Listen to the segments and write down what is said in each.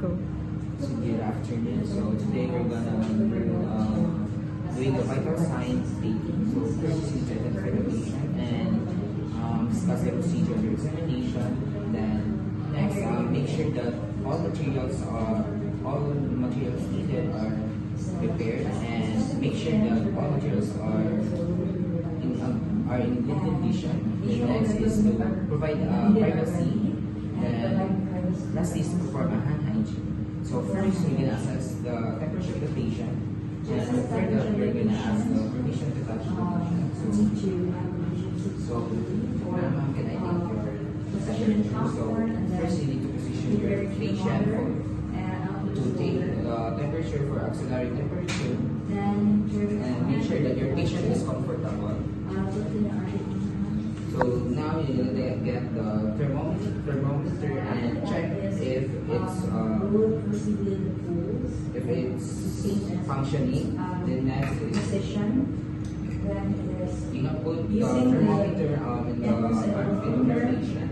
Go. So good afternoon. So today we're gonna doing the vital signs taking. So first is the identification and discuss the procedure of your examination. Then next, make sure that all materials needed are prepared, and make sure that all materials are in good condition. Then next is to provide privacy. Then lastly is to perform a hand hygiene. So first, we're gonna assess the temperature of the patient, and after that, we're gonna ask the permission to touch the patient. So ma'am, can I take your session? So first, you need to position your patient to take the temperature for axillary temperature, and make sure that your patient is comfortable. So now you need to get the thermometer and check if it's functioning. The next is you can put the thermometer in the armpit of your patient.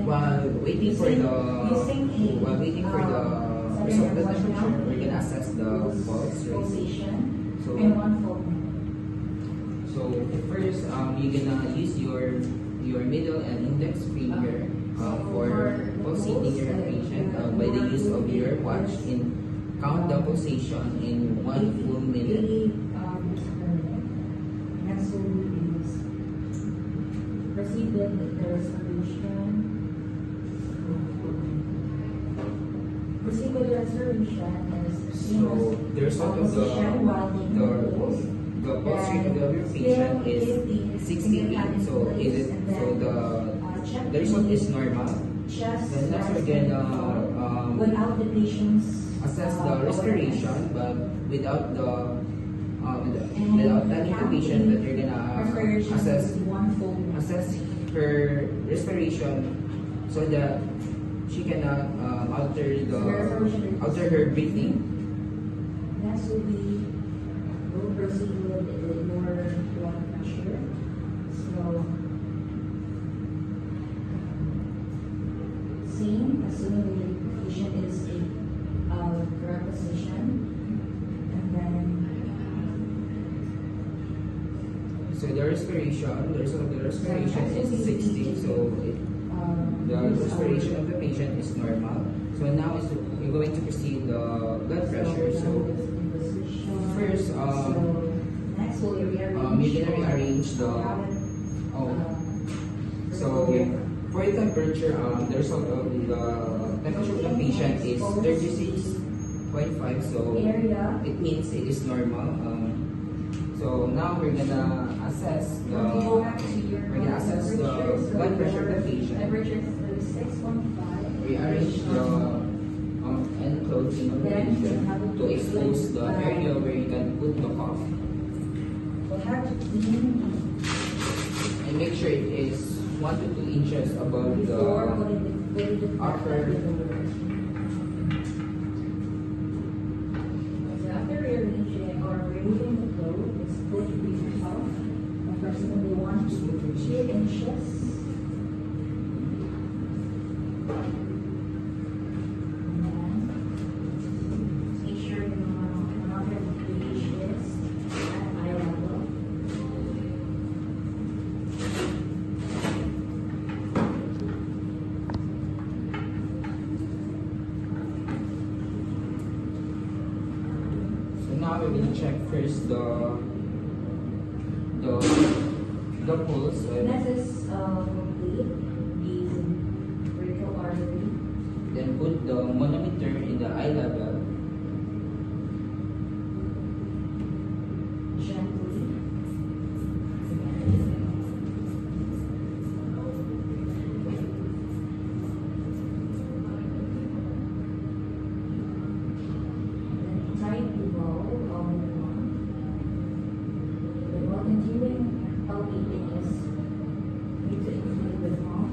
While waiting for the result of the temperature, we're gonna assess the pulse rate. So first, you're gonna use your middle and index finger for pulsating your patient by the use of your watch. Count the pulsation in 1 full minute. Proceed with the respiration. Proceed with the respiration. So the result of the pulse rate of your patient is 68. So the result is normal. Then next we're gonna without the patient's assess the respiration, but without telling the patient that you're gonna assess her respiration, so that she cannot alter her breathing. Next will be, we'll proceed with your blood pressure. So, same, assuming the patient is in correct position, and then. So the result of the respiration is 60. So the respiration of the patient is normal. So now we're going to proceed the blood pressure. So first, you're gonna rearrange the. So for the temperature, the result of the temperature of the patient is 36.5. So it means it is normal. So now we're gonna assess the blood pressure of the patient. Temperature is 36.5. Rearrange the enclosing of the patient to expose the area where you can put the cuff. And make sure it is 1 to 2 inches above the upper. After rearranging or removing the clothes, it's good to be yourself. Approximately 1 to 2 inches. Now we're going to check first the pulse. This is complete, the brachial artery. Then put the manometer in the eye level. Gently. Then tight below. While continuing palpating is need to include the palm.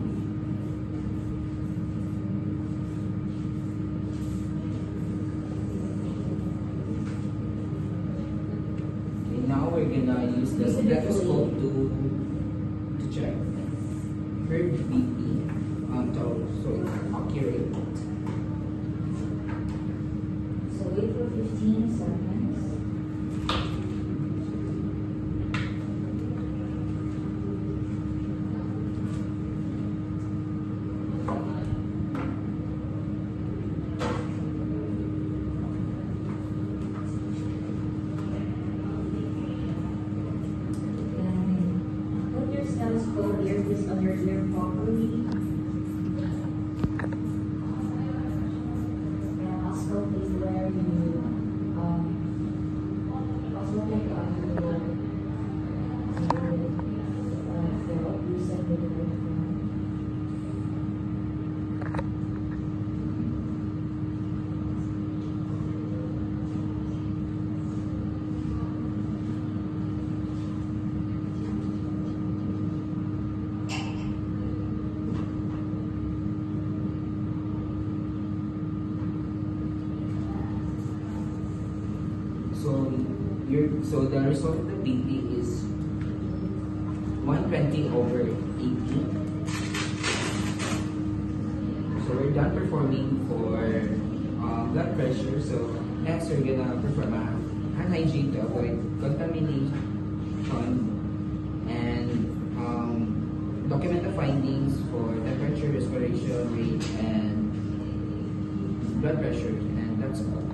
Okay, now we're gonna use the stethoscope to check. her BP so it's accurate. So wait for 15 seconds. And put your stethoscope earpiece on your ear properly. Also, please where you also take on your belt, you said with the right hand. So the result of the BP is 120/80. So we're done performing for blood pressure. So next we're gonna perform a hand hygiene to avoid contamination and document the findings for temperature, respiration rate, and blood pressure, and that's all.